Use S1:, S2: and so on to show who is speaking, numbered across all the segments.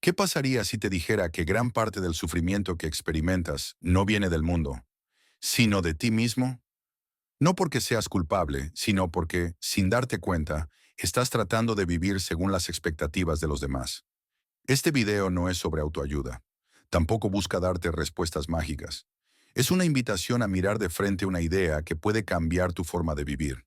S1: ¿Qué pasaría si te dijera que gran parte del sufrimiento que experimentas no viene del mundo, sino de ti mismo? No porque seas culpable, sino porque, sin darte cuenta, estás tratando de vivir según las expectativas de los demás. Este video no es sobre autoayuda. Tampoco busca darte respuestas mágicas. Es una invitación a mirar de frente una idea que puede cambiar tu forma de vivir.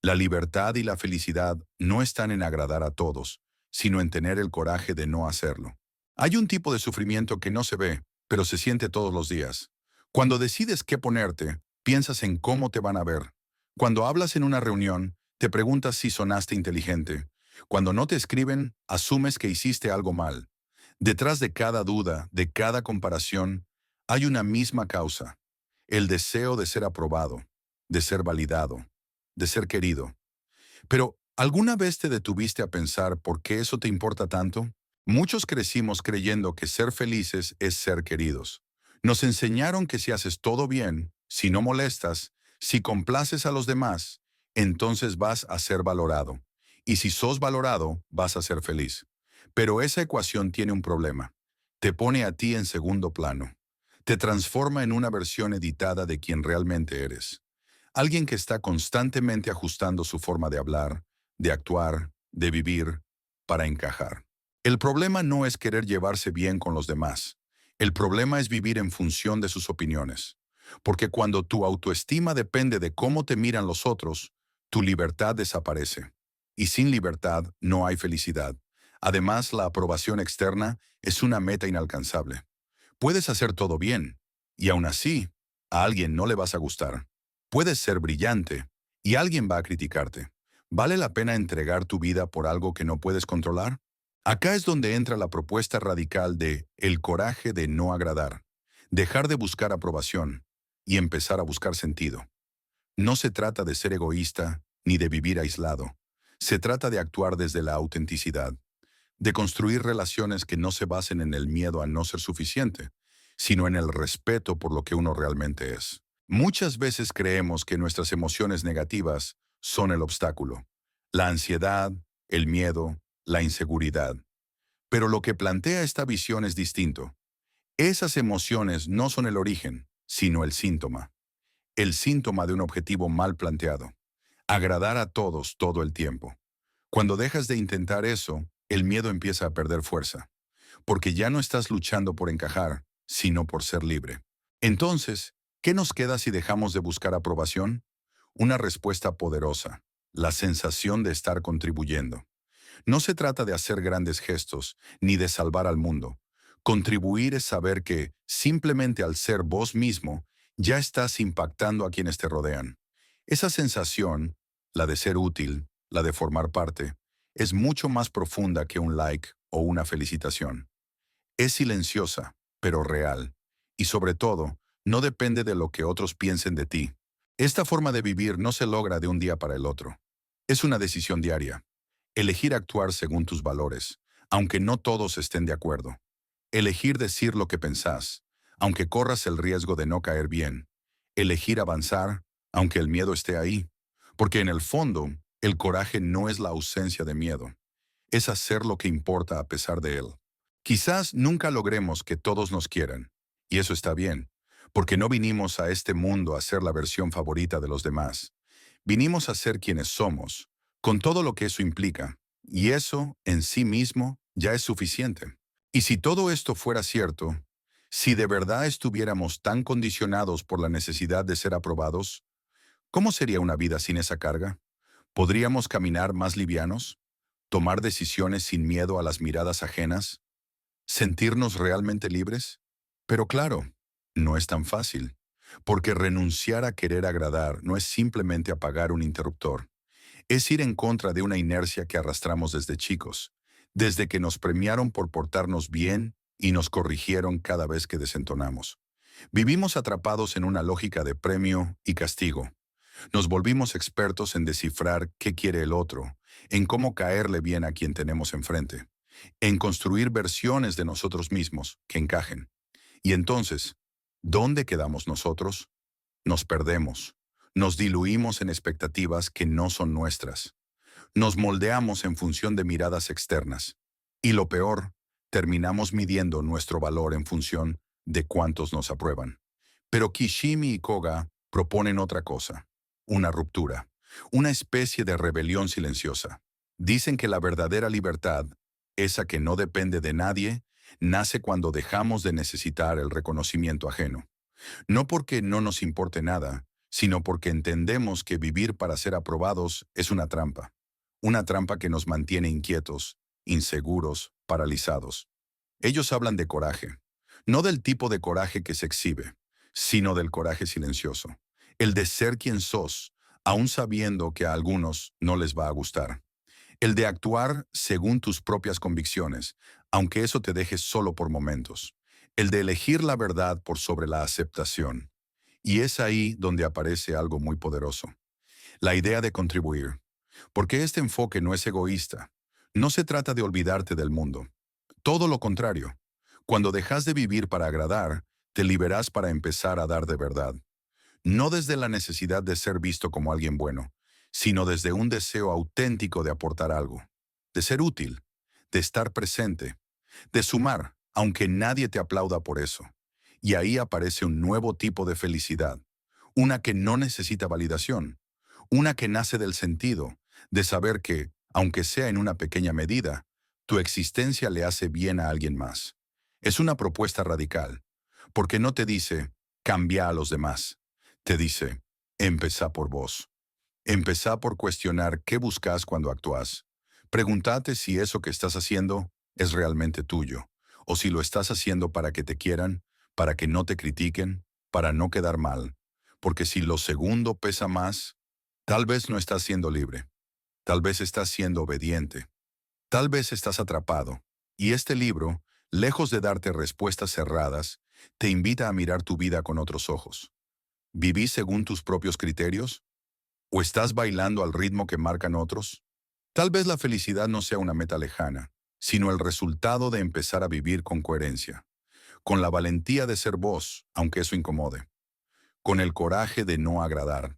S1: La libertad y la felicidad no están en agradar a todos, sino en tener el coraje de no hacerlo. Hay un tipo de sufrimiento que no se ve, pero se siente todos los días. Cuando decides qué ponerte, piensas en cómo te van a ver. Cuando hablas en una reunión, te preguntas si sonaste inteligente. Cuando no te escriben, asumes que hiciste algo mal. Detrás de cada duda, de cada comparación, hay una misma causa: el deseo de ser aprobado, de ser validado, de ser querido. Pero, ¿alguna vez te detuviste a pensar por qué eso te importa tanto? Muchos crecimos creyendo que ser felices es ser queridos. Nos enseñaron que si haces todo bien, si no molestas, si complaces a los demás, entonces vas a ser valorado. Y si sos valorado, vas a ser feliz. Pero esa ecuación tiene un problema. Te pone a ti en segundo plano. Te transforma en una versión editada de quien realmente eres. Alguien que está constantemente ajustando su forma de hablar, de actuar, de vivir, para encajar. El problema no es querer llevarse bien con los demás. El problema es vivir en función de sus opiniones. Porque cuando tu autoestima depende de cómo te miran los otros, tu libertad desaparece. Y sin libertad no hay felicidad. Además, la aprobación externa es una meta inalcanzable. Puedes hacer todo bien, y aún así, a alguien no le vas a gustar. Puedes ser brillante, y alguien va a criticarte. ¿Vale la pena entregar tu vida por algo que no puedes controlar? Acá es donde entra la propuesta radical de el coraje de no agradar, dejar de buscar aprobación y empezar a buscar sentido. No se trata de ser egoísta ni de vivir aislado. Se trata de actuar desde la autenticidad, de construir relaciones que no se basen en el miedo a no ser suficiente, sino en el respeto por lo que uno realmente es. Muchas veces creemos que nuestras emociones negativas son el obstáculo: la ansiedad, el miedo, la inseguridad. Pero lo que plantea esta visión es distinto. Esas emociones no son el origen, sino el síntoma. El síntoma de un objetivo mal planteado: agradar a todos todo el tiempo. Cuando dejas de intentar eso, el miedo empieza a perder fuerza, porque ya no estás luchando por encajar, sino por ser libre. Entonces, ¿qué nos queda si dejamos de buscar aprobación? Una respuesta poderosa: la sensación de estar contribuyendo. No se trata de hacer grandes gestos, ni de salvar al mundo. Contribuir es saber que, simplemente al ser vos mismo, ya estás impactando a quienes te rodean. Esa sensación, la de ser útil, la de formar parte, es mucho más profunda que un like o una felicitación. Es silenciosa, pero real. Y sobre todo, no depende de lo que otros piensen de ti. Esta forma de vivir no se logra de un día para el otro. Es una decisión diaria. Elegir actuar según tus valores, aunque no todos estén de acuerdo. Elegir decir lo que pensás, aunque corras el riesgo de no caer bien. Elegir avanzar, aunque el miedo esté ahí. Porque en el fondo, el coraje no es la ausencia de miedo. Es hacer lo que importa a pesar de él. Quizás nunca logremos que todos nos quieran, y eso está bien, porque no vinimos a este mundo a ser la versión favorita de los demás. Vinimos a ser quienes somos, con todo lo que eso implica, y eso, en sí mismo, ya es suficiente. Y si todo esto fuera cierto, si de verdad estuviéramos tan condicionados por la necesidad de ser aprobados, ¿cómo sería una vida sin esa carga? ¿Podríamos caminar más livianos? ¿Tomar decisiones sin miedo a las miradas ajenas? ¿Sentirnos realmente libres? Pero claro, no es tan fácil, porque renunciar a querer agradar no es simplemente apagar un interruptor. Es ir en contra de una inercia que arrastramos desde chicos, desde que nos premiaron por portarnos bien y nos corrigieron cada vez que desentonamos. Vivimos atrapados en una lógica de premio y castigo. Nos volvimos expertos en descifrar qué quiere el otro, en cómo caerle bien a quien tenemos enfrente, en construir versiones de nosotros mismos que encajen. Y entonces, ¿dónde quedamos nosotros? Nos perdemos. Nos diluimos en expectativas que no son nuestras. Nos moldeamos en función de miradas externas. Y lo peor, terminamos midiendo nuestro valor en función de cuántos nos aprueban. Pero Kishimi y Koga proponen otra cosa, una ruptura, una especie de rebelión silenciosa. Dicen que la verdadera libertad, esa que no depende de nadie, nace cuando dejamos de necesitar el reconocimiento ajeno. No porque no nos importe nada, sino porque entendemos que vivir para ser aprobados es una trampa que nos mantiene inquietos, inseguros, paralizados. Ellos hablan de coraje, no del tipo de coraje que se exhibe, sino del coraje silencioso, el de ser quien sos, aun sabiendo que a algunos no les va a gustar, el de actuar según tus propias convicciones, aunque eso te deje solo por momentos, el de elegir la verdad por sobre la aceptación. Y es ahí donde aparece algo muy poderoso, la idea de contribuir, porque este enfoque no es egoísta, no se trata de olvidarte del mundo, todo lo contrario. Cuando dejas de vivir para agradar, te liberas para empezar a dar de verdad. No desde la necesidad de ser visto como alguien bueno, sino desde un deseo auténtico de aportar algo, de ser útil, de estar presente, de sumar, aunque nadie te aplauda por eso. Y ahí aparece un nuevo tipo de felicidad, una que no necesita validación, una que nace del sentido, de saber que, aunque sea en una pequeña medida, tu existencia le hace bien a alguien más. Es una propuesta radical, porque no te dice, cambia a los demás. Te dice, empezá por vos. Empezá por cuestionar qué buscas cuando actúas. Pregúntate si eso que estás haciendo es realmente tuyo, o si lo estás haciendo para que te quieran, para que no te critiquen, para no quedar mal. Porque si lo segundo pesa más, tal vez no estás siendo libre, tal vez estás siendo obediente, tal vez estás atrapado. Y este libro, lejos de darte respuestas cerradas, te invita a mirar tu vida con otros ojos. ¿Vivís según tus propios criterios? ¿O estás bailando al ritmo que marcan otros? Tal vez la felicidad no sea una meta lejana, sino el resultado de empezar a vivir con coherencia, con la valentía de ser vos, aunque eso incomode, con el coraje de no agradar,